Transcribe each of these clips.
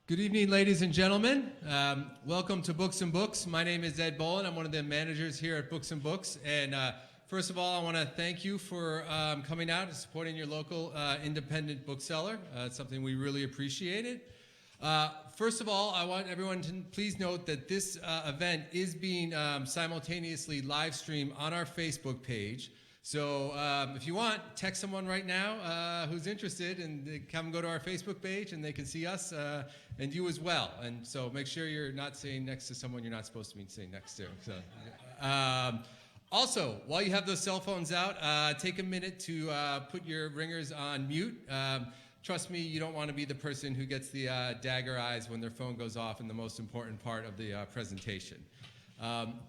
Good evening, ladies and gentlemen. Welcome to Books and Books. My name is Ed Bowen. I'm one of the managers here at Books and Books. And first of all, I want to thank you for coming out and supporting your local independent bookseller. It's something we really appreciated. First of all, I want everyone to please note that this event is being simultaneously live streamed on our Facebook page. So if you want, text someone right now who's interested, and they come go to our Facebook page, and they can see us and you as well. And so make sure you're not sitting next to someone you're not supposed to be sitting next to. So, also, while you have those cell phones out, take a minute to put your ringers on mute. Trust me, you don't want to be the person who gets the dagger eyes when their phone goes off in the most important part of the presentation.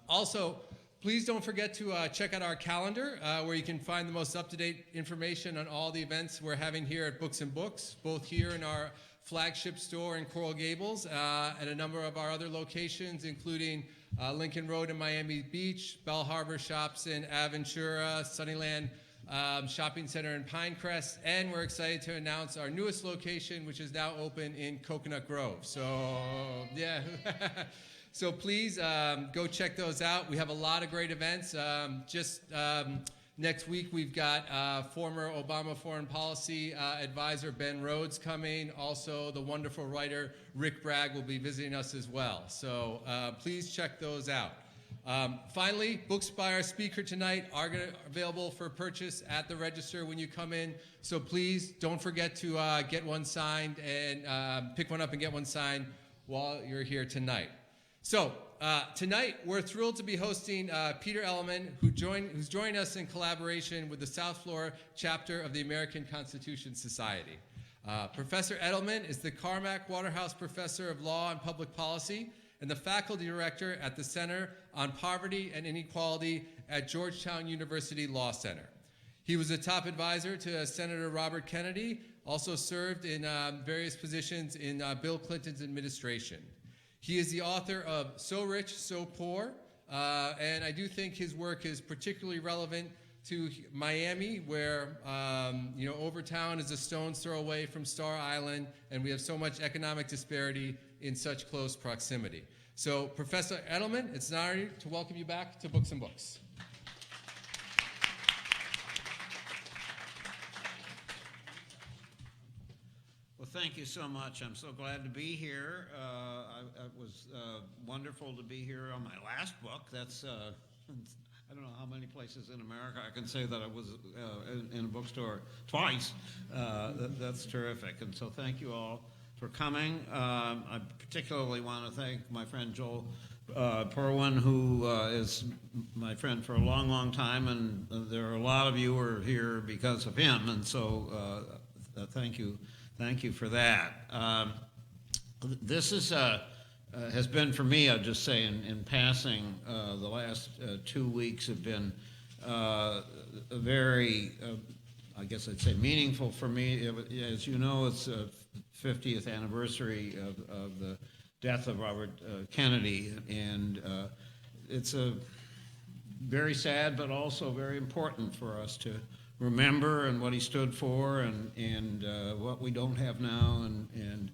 Also, please don't forget to check out our calendar where you can find the most up-to-date information on all the events we're having here at Books and Books, both here in our flagship store in Coral Gables and a number of our other locations, including Lincoln Road in Miami Beach, Bell Harbor Shops in Aventura, Sunnyland Shopping Center in Pinecrest, and we're excited to announce our newest location, which is now open in Coconut Grove. So, yeah. So please go check those out. We have a lot of great events. Next week, we've got former Obama foreign policy advisor Ben Rhodes coming. Also, the wonderful writer Rick Bragg will be visiting us as well. So please check those out. Finally, books by our speaker tonight are available for purchase at the register when you come in. So please don't forget to get one signed and pick one up and get one signed while you're here tonight. So tonight we're thrilled to be hosting Peter Edelman, who's joined us in collaboration with the South Florida chapter of the American Constitution Society. Professor Edelman is the Carmack Waterhouse Professor of Law and Public Policy and the faculty director at the Center on Poverty and Inequality at Georgetown University Law Center. He was a top advisor to Senator Robert Kennedy, also served in various positions in Bill Clinton's administration. He is the author of So Rich, So Poor, and I do think his work is particularly relevant to Miami, where Overtown is a stone's throw away from Star Island, and we have so much economic disparity in such close proximity. So, Professor Edelman, it's an honor to welcome you back to Books and Books. Well, thank you so much. I'm so glad to be here. It was wonderful to be here on my last book. That's, I don't know how many places in America I can say that I was in a bookstore twice. That's terrific. And so thank you all for coming. I particularly want to thank my friend Joel Perwin, who is my friend for a long, long time. And there are a lot of you who are here because of him. And so thank you. Thank you for that. This is has been for me, I'll just say in passing, the last 2 weeks have been very, I guess I'd say meaningful for me. As you know, it's the 50th anniversary of the death of Robert Kennedy, and it's a very sad but also very important for us to remember and what he stood for and what we don't have now and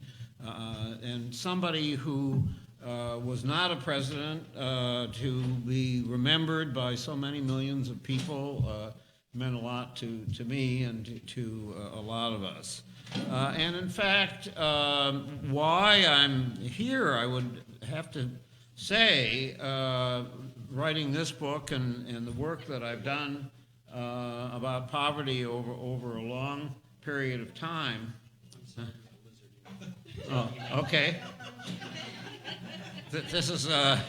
somebody who was not a president to be remembered by so many millions of people meant a lot to me and to a lot of us. And in fact, why I'm here, I would have to say, writing this book and the work that I've done about poverty over a long period of time. Oh, okay. This is that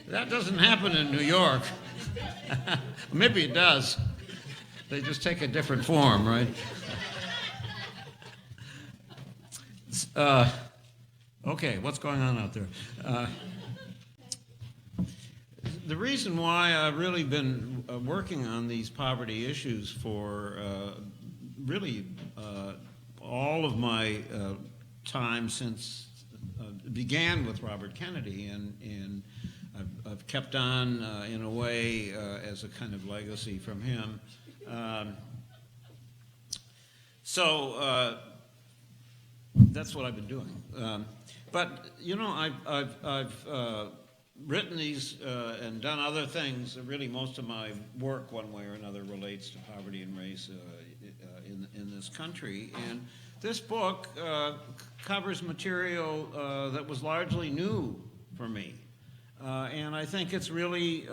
doesn't happen in New York. Maybe it does. They just take a different form, right? Okay, what's going on out there? The reason why I've really been working on these poverty issues for really all of my time since began with Robert Kennedy, and I've kept on in a way as a kind of legacy from him. that's what I've been doing. But you know, I've written these and done other things. Really, most of my work, one way or another, relates to poverty and race in this country. And this book covers material that was largely new for me, and I think it's really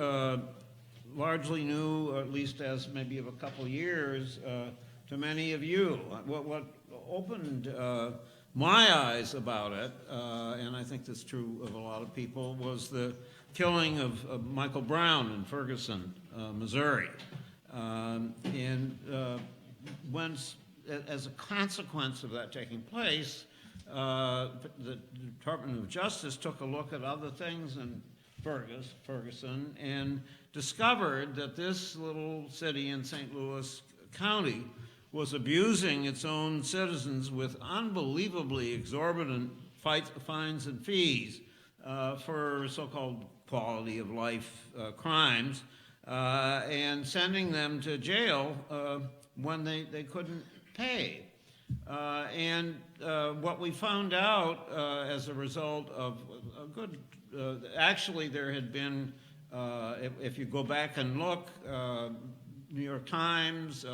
largely new, at least as maybe of a couple years, to many of you. What opened my eyes about it, and I think that's true of a lot of people, was the killing of Michael Brown in Ferguson, Missouri. And as a consequence of that taking place, the Department of Justice took a look at other things in Ferguson and discovered that this little city in St. Louis County was abusing its own citizens with unbelievably exorbitant fines and fees for so-called quality of life crimes, and sending them to jail when they couldn't pay. And what we found out as a result of a good, actually there had been, if you go back and look, New York Times,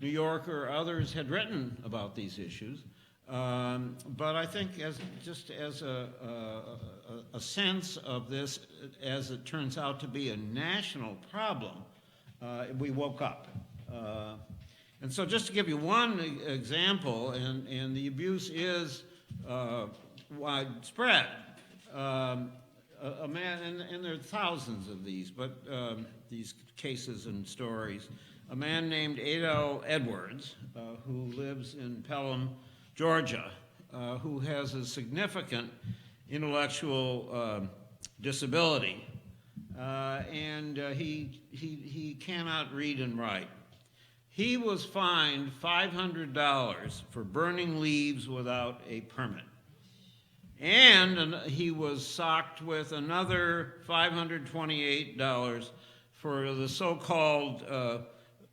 New Yorker, others had written about these issues. But I think as a sense of this, as it turns out to be a national problem, we woke up. And so just to give you one example, and the abuse is widespread. A man, and there are thousands of these, but these cases and stories. A man named Adel Edwards, who lives in Pelham, Georgia, who has a significant intellectual disability, and he cannot read and write. He was fined $500 for burning leaves without a permit. And he was socked with another $528 for the so-called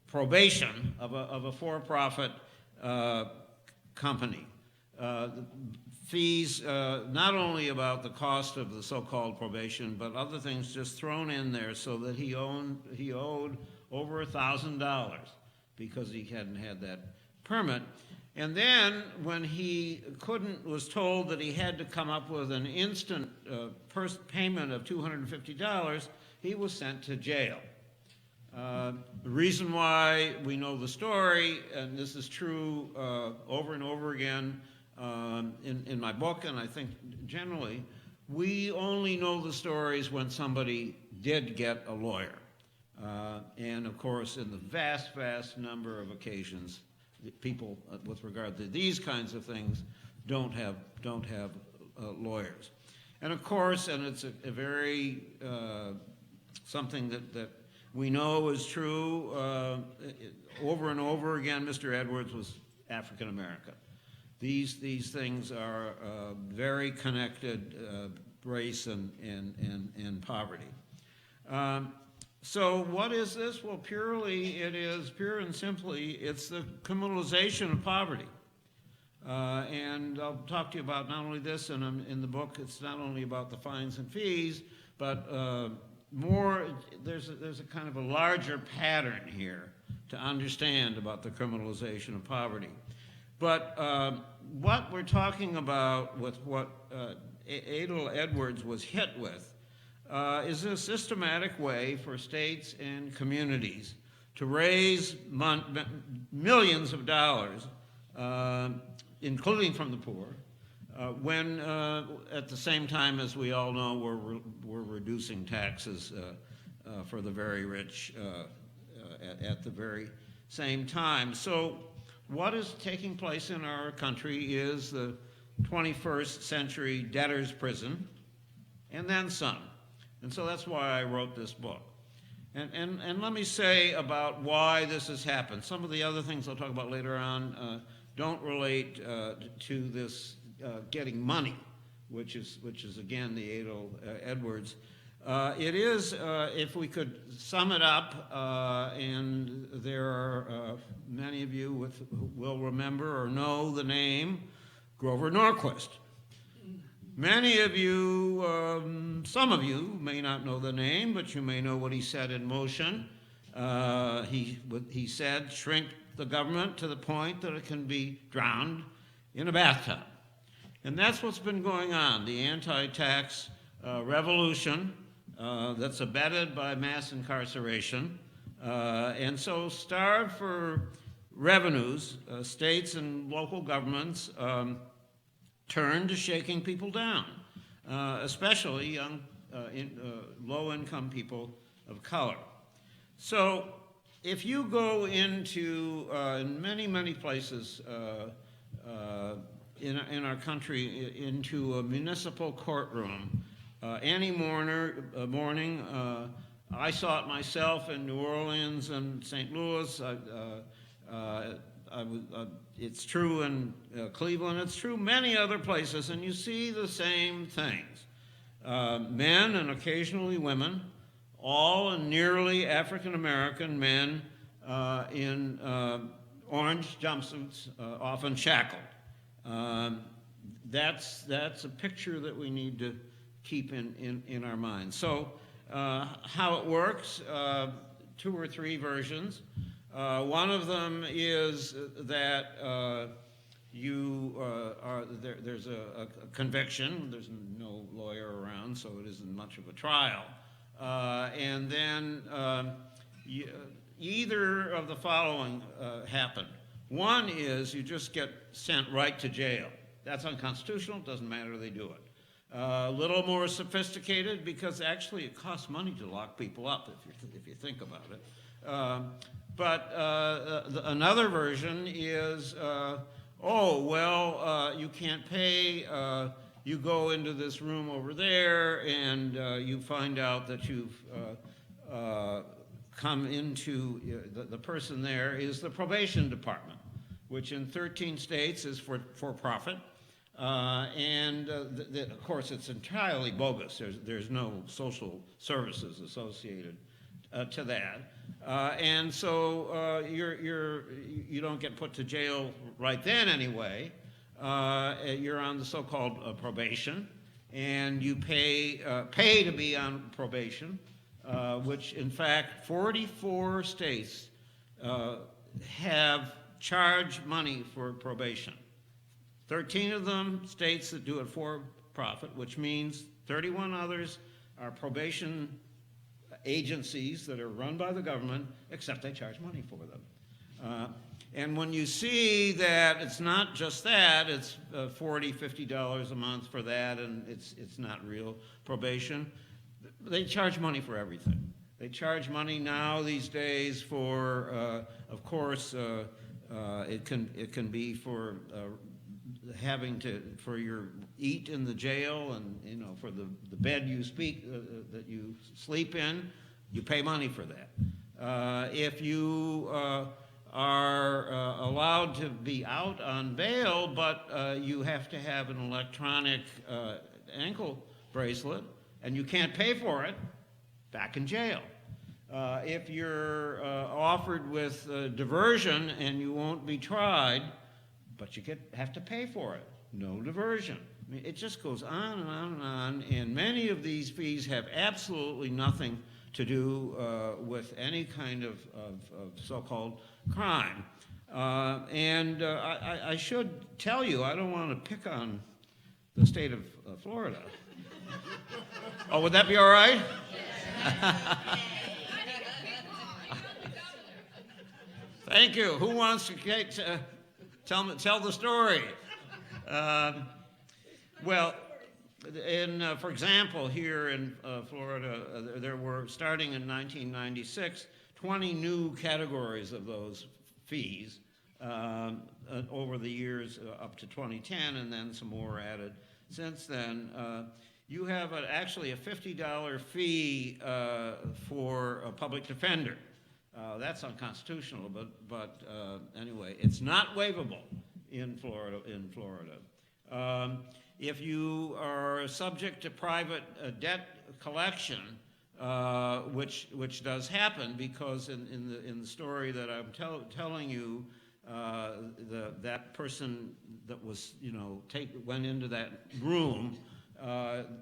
probation of a for-profit company. Fees, not only about the cost of the so-called probation, but other things just thrown in there, so that he owed over $1,000 because he hadn't had that permit. And then when he was told that he had to come up with an instant payment of $250, he was sent to jail. The reason why we know the story, and this is true over and over again in my book, and I think generally, we only know the stories when somebody did get a lawyer. And of course, in the vast, vast number of occasions, people with regard to these kinds of things don't have lawyers. And of course, and it's a very something that we know is true over and over again, Mr. Edwards was African American. These things are very connected, race and poverty. So what is this? Well, pure and simply, it's the criminalization of poverty. And I'll talk to you about not only this, and in the book, it's not only about the fines and fees, but there's a kind of a larger pattern here to understand about the criminalization of poverty. But what we're talking about with what Adel Edwards was hit with is a systematic way for states and communities to raise millions of dollars, including from the poor, when at the same time, as we all know, we're reducing taxes for the very rich at the very same time. So what is taking place in our country is the 21st century debtor's prison, and then some. And so that's why I wrote this book. And let me say about why this has happened. Some of the other things I'll talk about later on don't relate to this getting money, which is again the Adel Edwards. It is, if we could sum it up, and there are many of you who will remember or know the name Grover Norquist. Many of you, some of you may not know the name, but you may know what he set in motion. He said, shrink the government to the point that it can be drowned in a bathtub. And that's what's been going on, the anti-tax revolution that's abetted by mass incarceration. And so starved for revenues, states and local governments turn to shaking people down, especially young, low-income people of color. So if you go into, in many, many places in our country, into a municipal courtroom, any morning, I saw it myself in New Orleans and St. Louis. It's true in Cleveland. It's true many other places, and you see the same things. Men and occasionally women, all nearly African-American men in orange jumpsuits, often shackled. That's a picture that we need to keep in our minds. So how it works, 2 or 3 versions. One of them is that there's a conviction. There's no lawyer around, so it isn't much of a trial. And then either of the following happen. One is you just get sent right to jail. That's unconstitutional. Doesn't matter, they do it. A little more sophisticated because actually it costs money to lock people up if you think about it. But another version is, you can't pay. You go into this room over there, and you find out that you've come into, the person there is the probation department, which in 13 states is for profit. Of course, it's entirely bogus. There's no social services associated to that. And so you don't get put to jail right then anyway. You're on the so-called probation, and you pay to be on probation, which in fact 44 states have charged money for probation. 13 of them states that do it for profit, which means 31 others are probation agencies that are run by the government, except they charge money for them. And when you see that it's not just that, it's $40, $50 a month for that, and it's not real probation, they charge money for everything. They charge money now these days for, of course, it can be for for your eat in the jail, and for the bed you that you sleep in, you pay money for that. If you are allowed to be out on bail, but you have to have an electronic ankle bracelet, and you can't pay for it, back in jail. If you're offered with diversion and you won't be tried, but you have to pay for it, no diversion. I mean, it just goes on and on and on, and many of these fees have absolutely nothing to do with any kind of so-called crime. I should tell you, I don't want to pick on the state of Florida. Oh, would that be all right? Thank you. Who wants to tell the story? For example, here in Florida, there were, starting in 1996, 20 new categories of those fees over the years up to 2010, and then some more added since then. You have actually a $50 fee for a public defender. That's unconstitutional, but anyway, it's not waivable in Florida. If you are subject to private debt collection, which does happen, because in the story that I'm telling you, that person that was, went into that room,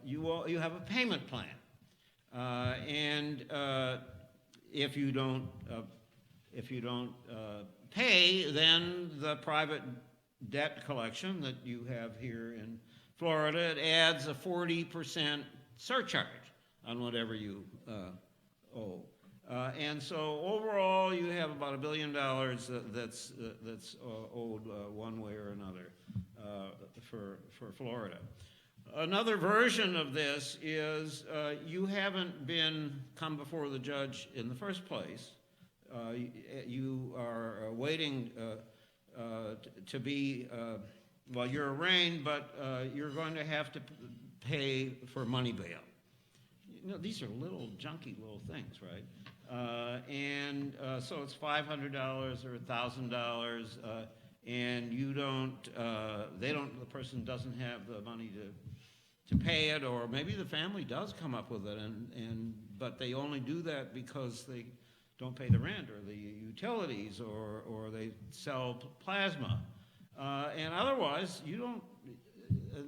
you have a payment plan. And if you don't pay, then the private debt collection that you have here in Florida, it adds a 40% surcharge on whatever you owe. And so overall, you have about $1 billion that's owed one way or another for Florida. Another version of this is you haven't come before the judge in the first place. You are waiting to be, you're arraigned, but you're going to have to pay for money bail. These are little junky little things, right? So it's $500 or $1,000, and the person doesn't have the money to pay it, or maybe the family does come up with it, but they only do that because they don't pay the rent or the utilities, or they sell plasma, and otherwise you don't.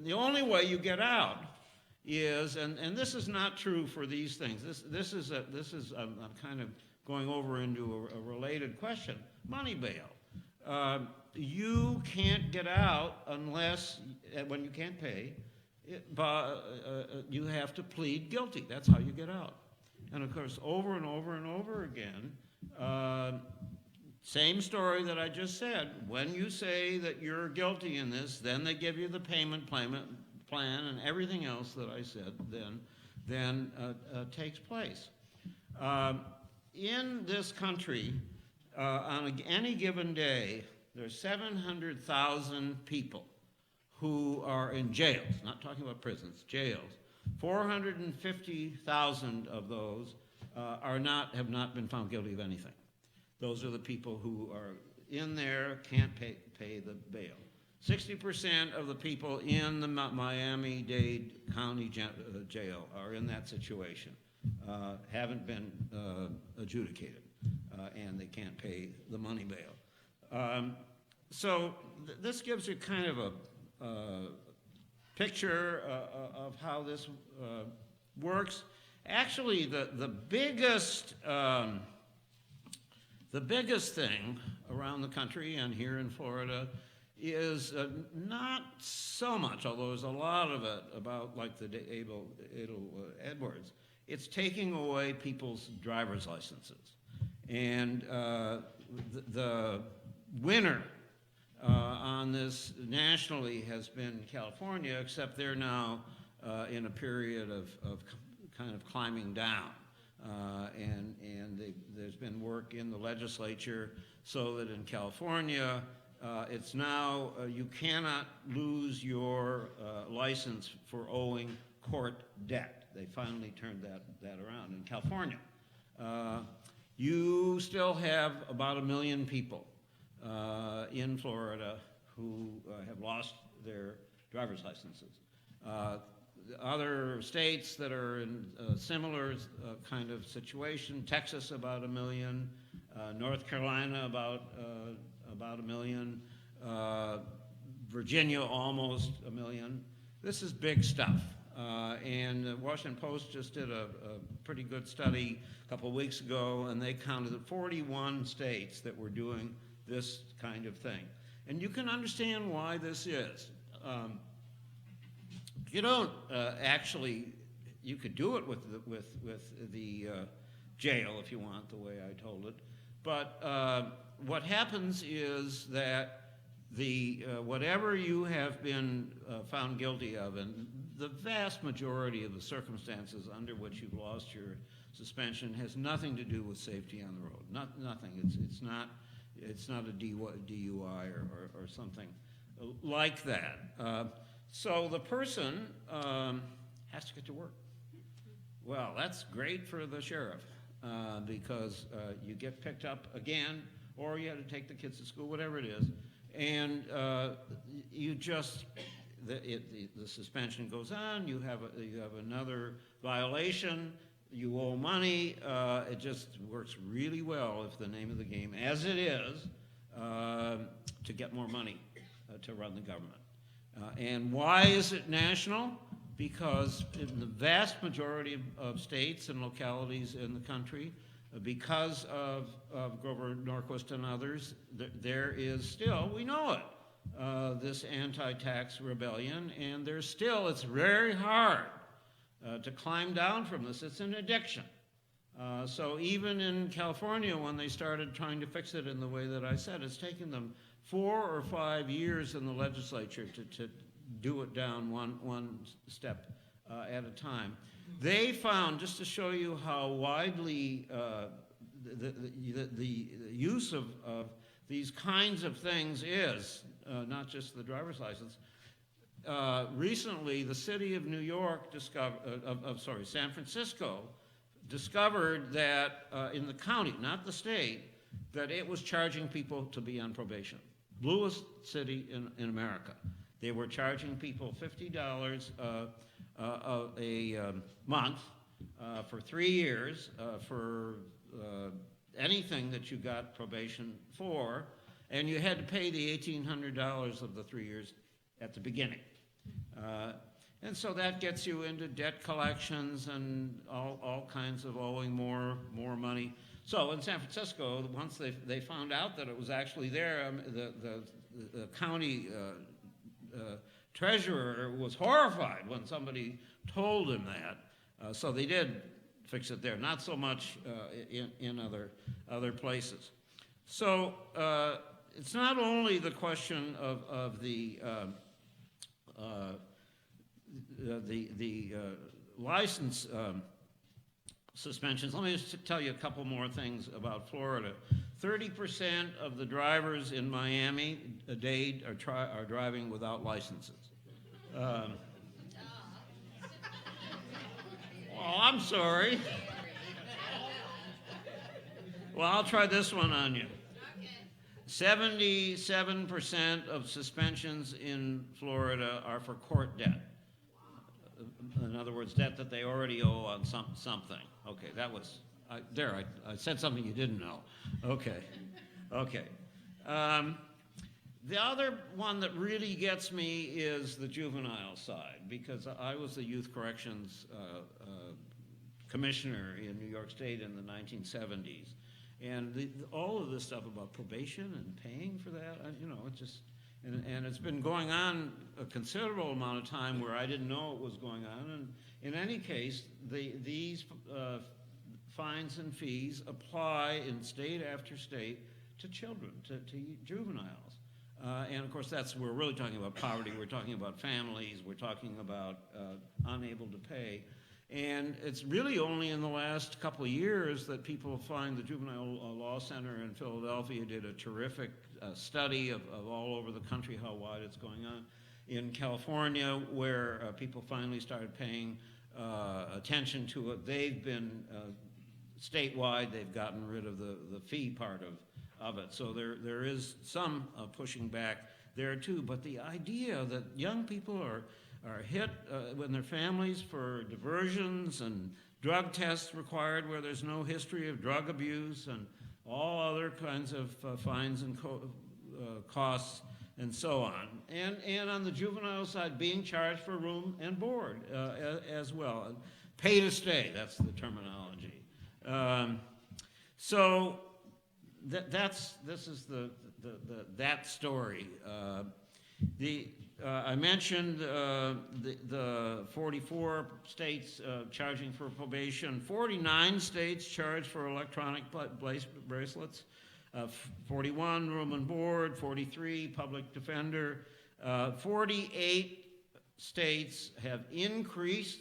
The only way you get out is, and this is not true for these things. This is I'm kind of going over into a related question. Money bail. You can't get out unless, when you can't pay, you have to plead guilty. That's how you get out. And of course, over and over and over again, same story that I just said. When you say that you're guilty in this, then they give you the payment plan and everything else that I said then takes place. In this country, on any given day, there's 700,000 people who are in jails, not talking about prisons, jails. 450,000 of those have not been found guilty of anything. Those are the people who are in there, can't pay the bail. 60% of the people in the Miami-Dade County Jail are in that situation, haven't been adjudicated, and they can't pay the money bail. So this gives you kind of a picture of how this works. Actually, the biggest thing around the country and here in Florida is not so much, although there's a lot of it about like the Edwards. It's taking away people's driver's licenses. And the winner on this nationally has been California, except they're now in a period of kind of climbing down. And there's been work in the legislature so that in California, it's now, you cannot lose your license for owing court debt. They finally turned that around in California. You still have about 1 million people in Florida who have lost their driver's licenses. Other states that are in a similar kind of situation, Texas about 1 million, North Carolina about 1 million, Virginia almost 1 million. This is big stuff. And the Washington Post just did a pretty good study a couple of weeks ago, and they counted 41 states that were doing this kind of thing. And you can understand why this is. You don't actually, you could do it with the jail if you want, the way I told it. But what happens is that whatever you have been found guilty of, and the vast majority of the circumstances under which you've lost your suspension has nothing to do with safety on the road. Nothing. It's not a DUI or something like that. So the person has to get to work. Well, that's great for the sheriff because you get picked up again, or you have to take the kids to school, whatever it is, and you just the suspension goes on. You have another violation. You owe money. It just works really well if the name of the game, as it is, to get more money to run the government. And why is it national? Because in the vast majority of states and localities in the country, because of Grover Norquist and others, there is still, we know it, this anti-tax rebellion, and it's very hard to climb down from this. It's an addiction. So even in California, when they started trying to fix it in the way that I said, it's taken them 4 or 5 years in the legislature to do it down one step at a time. They found, just to show you how widely the use of these kinds of things is, not just the driver's license. Recently, the city of New York San Francisco discovered that in the county, not the state, that it was charging people to be on probation. Bluest city in America. They were charging people $50 a month for 3 years for anything that you got probation for, and you had to pay the $1,800 of the 3 years at the beginning. And so that gets you into debt collections and all kinds of owing more money. So in San Francisco, once they found out that it was actually there, the county treasurer was horrified when somebody told him that. So they did fix it there, not so much in other places. So it's not only the question of the license suspensions. Let me just tell you a couple more things about Florida. 30% of the drivers in Miami-Dade are driving without licenses. Well, I'm sorry. Well, I'll try this one on you. 77% of suspensions in Florida are for court debt. In other words, debt that they already owe on something. Okay, that was, I said something you didn't know. Okay. The other one that really gets me is the juvenile side, because I was the youth corrections commissioner in New York State in the 1970s. And all of this stuff about probation and paying for that, it just, and it's been going on a considerable amount of time where I didn't know it was going on. And in any case, these fines and fees apply in state after state to children, to juveniles. And of course, we're really talking about poverty, we're talking about families, we're talking about unable to pay. And it's really only in the last couple of years that people find the Juvenile Law Center in Philadelphia did a terrific study of all over the country how wide it's going on. In California, where people finally started paying attention to it, they've been statewide, they've gotten rid of the fee part of it. So there is some pushing back there too. But the idea that young people are hit when their families for diversions and drug tests required where there's no history of drug abuse and all other kinds of fines and costs and so on. And on the juvenile side, being charged for room and board as well. Pay to stay, that's the terminology. So this is that story. I mentioned the 44 states charging for probation, 49 states charge for electronic bracelets, 41 room and board, 43 public defender, 48 states have increased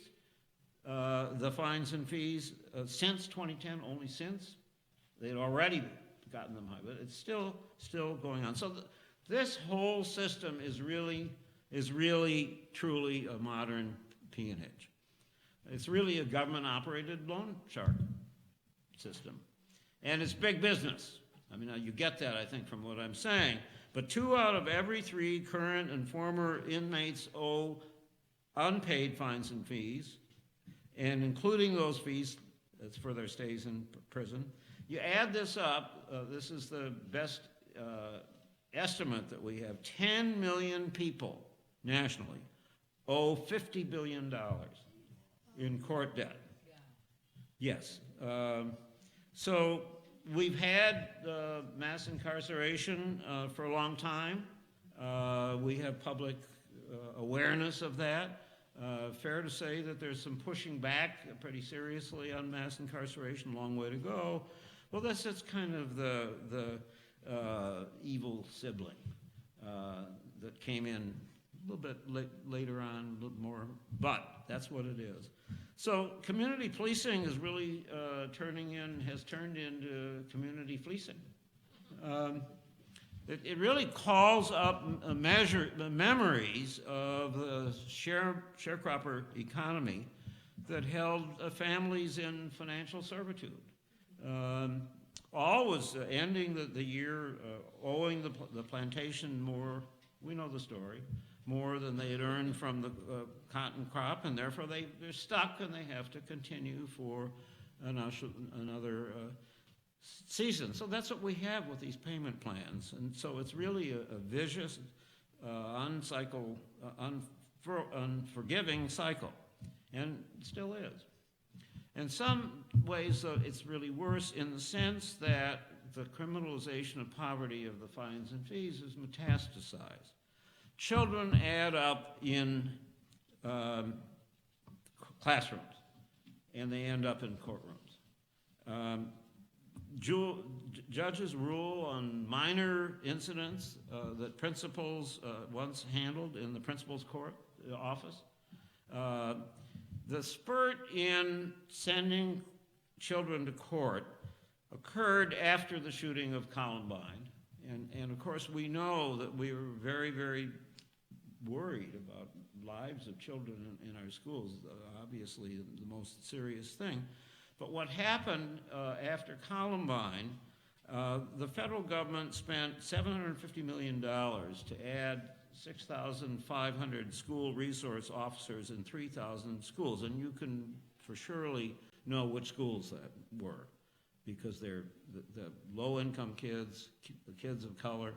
the fines and fees since 2010, only since. They'd already gotten them high, but it's still going on. So this whole system is really, truly a modern peonage. It's really a government-operated loan shark system. And it's big business. I mean, you get that, I think, from what I'm saying. But 2 out of every 3 current and former inmates owe unpaid fines and fees, and including those fees for their stays in prison. You add this up, this is the best estimate that we have 10 million people nationally owe $50 billion in court debt. Yes. So we've had mass incarceration for a long time. We have public awareness of that. Fair to say that there's some pushing back pretty seriously on mass incarceration, long way to go. Well, that's kind of the evil sibling that came in a little bit later on, a little more, but that's what it is. So community policing is really has turned into community fleecing. It really calls up memories of the sharecropper economy that held families in financial servitude. Always ending the year owing the plantation more, we know the story, more than they had earned from the cotton crop, and therefore they're stuck and they have to continue for another season. So that's what we have with these payment plans. And so it's really a vicious, unforgiving cycle, and it still is. In some ways, it's really worse in the sense that the criminalization of poverty of the fines and fees is metastasized. Children add up in classrooms, and they end up in courtrooms. Judges rule on minor incidents that principals once handled in the principal's court office. The spurt in sending children to court occurred after the shooting of Columbine. And of course, we know that we were very, very worried about lives of children in our schools, obviously the most serious thing. But what happened after Columbine, the federal government spent $750 million to add 6,500 school resource officers in 3,000 schools. And you can for surely know which schools that were, because they're the low-income kids, the kids of color.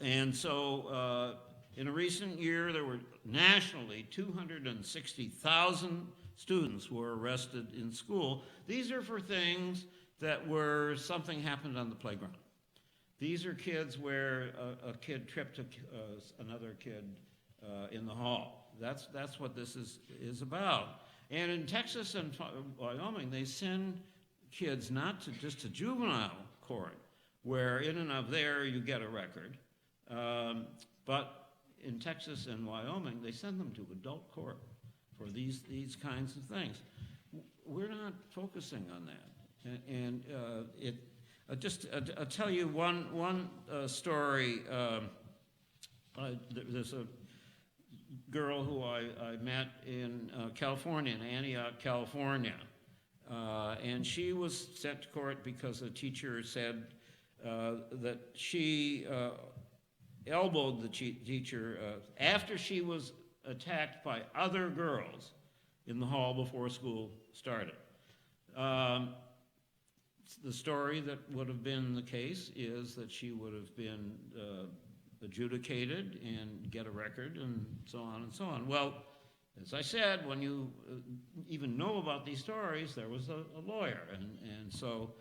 And so in a recent year, there were nationally 260,000 students who were arrested in school. These are for things that were something happened on the playground. These are kids where a kid tripped another kid in the hall. That's what this is about. And in Texas and Wyoming, they send kids not to just to juvenile court, where in and of there you get a record, but in Texas and Wyoming, they send them to adult court for these kinds of things. We're not focusing on that, and I'll tell you one story. There's a girl who I met in California, in Antioch, California, and she was sent to court because a teacher said that she elbowed the teacher after she was attacked by other girls in the hall before school started. The story that would have been the case is that she would have been adjudicated and get a record and so on and so on. Well, as I said, when you even know about these stories, there was a lawyer. And so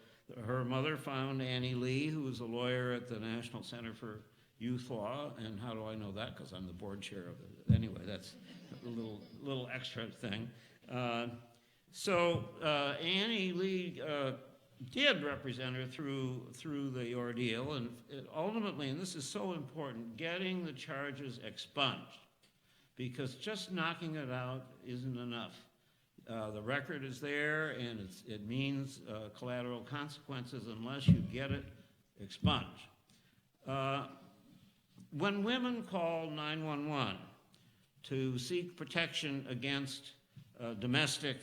her mother found Annie Lee, who was a lawyer at the National Center for Youth Law. And how do I know that? Because I'm the board chair of it. Anyway, that's a little extra thing. So Annie Lee did represent her through the ordeal, and ultimately, and this is so important, getting the charges expunged, because just knocking it out isn't enough. The record is there, and it means collateral consequences unless you get it expunged. When women call 911 to seek protection against domestic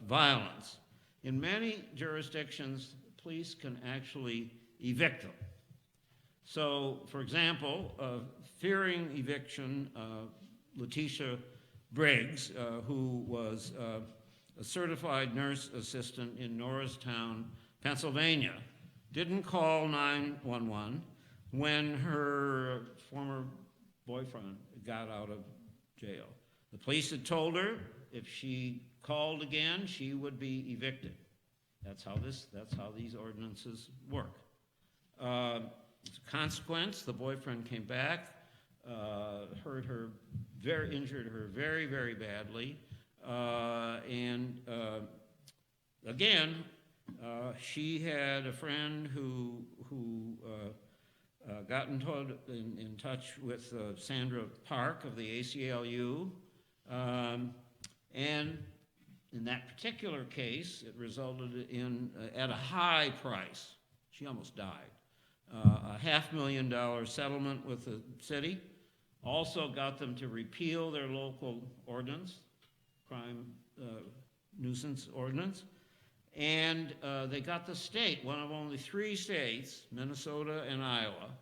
violence, in many jurisdictions, police can actually evict them. So, for example, fearing eviction, Letitia Briggs, who was a certified nurse assistant in Norristown, Pennsylvania, didn't call 911 when her former boyfriend got out of jail. The police had told her if she called again, she would be evicted. That's how these ordinances work. As a consequence, the boyfriend came back, injured her very, very badly, and again, she had a friend who got in touch with Sandra Park of the ACLU, and in that particular case, it resulted in, at a high price, she almost died, a $500,000 settlement with the city. Also got them to repeal their local ordinance, crime nuisance ordinance, and they got the state, one of only 3 states, Minnesota and Iowa,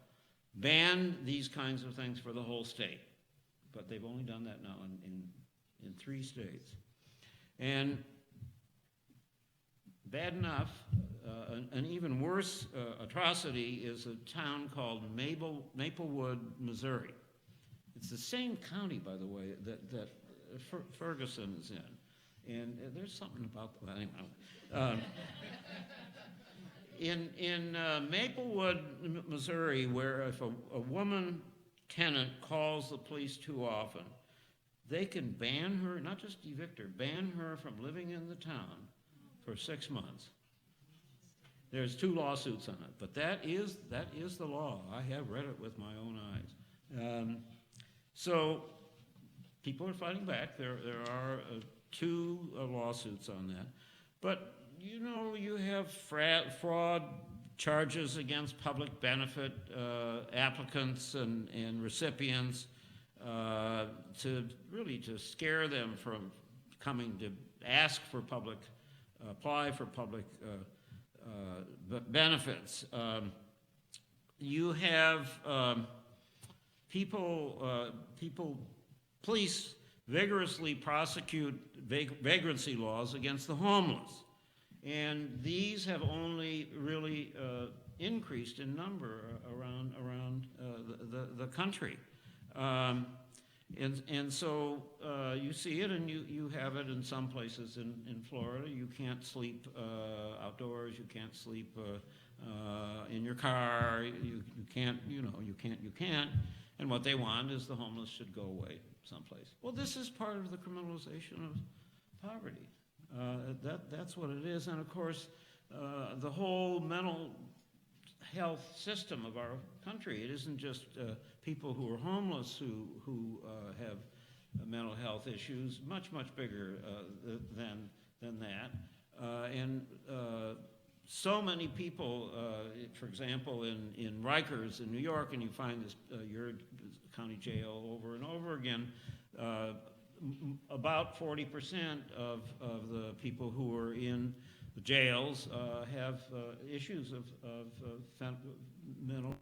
banned these kinds of things for the whole state. But they've only done that now in 3 states. And bad enough, an even worse atrocity is a town called Maplewood, Missouri. It's the same county, by the way, that Ferguson is in. And there's something about that. Anyway. In Maplewood, Missouri, where if a woman tenant calls the police too often, they can ban her, not just evict her, ban her from living in the town for 6 months. There's 2 lawsuits on it, but that is the law. I have read it with my own eyes. So people are fighting back. There are 2 lawsuits on that. But, you know, you have fraud charges against public benefit applicants and recipients to scare them from coming to ask for apply for public benefits. You have police vigorously prosecute vagrancy laws against the homeless. And these have only really increased in number around the country. And so you see it, and you have it in some places in Florida. You can't sleep outdoors. You can't sleep in your car. You can't. And what they want is the homeless should go away someplace. Well, this is part of the criminalization of poverty. That's what it is. And of course, the whole mental health system of our country, it isn't just people who are homeless who have mental health issues, much bigger than that. And so many people, for example, in Rikers in New York, and you find this your county jail over and over again, about 40% of the people who are in the jails have issues of mental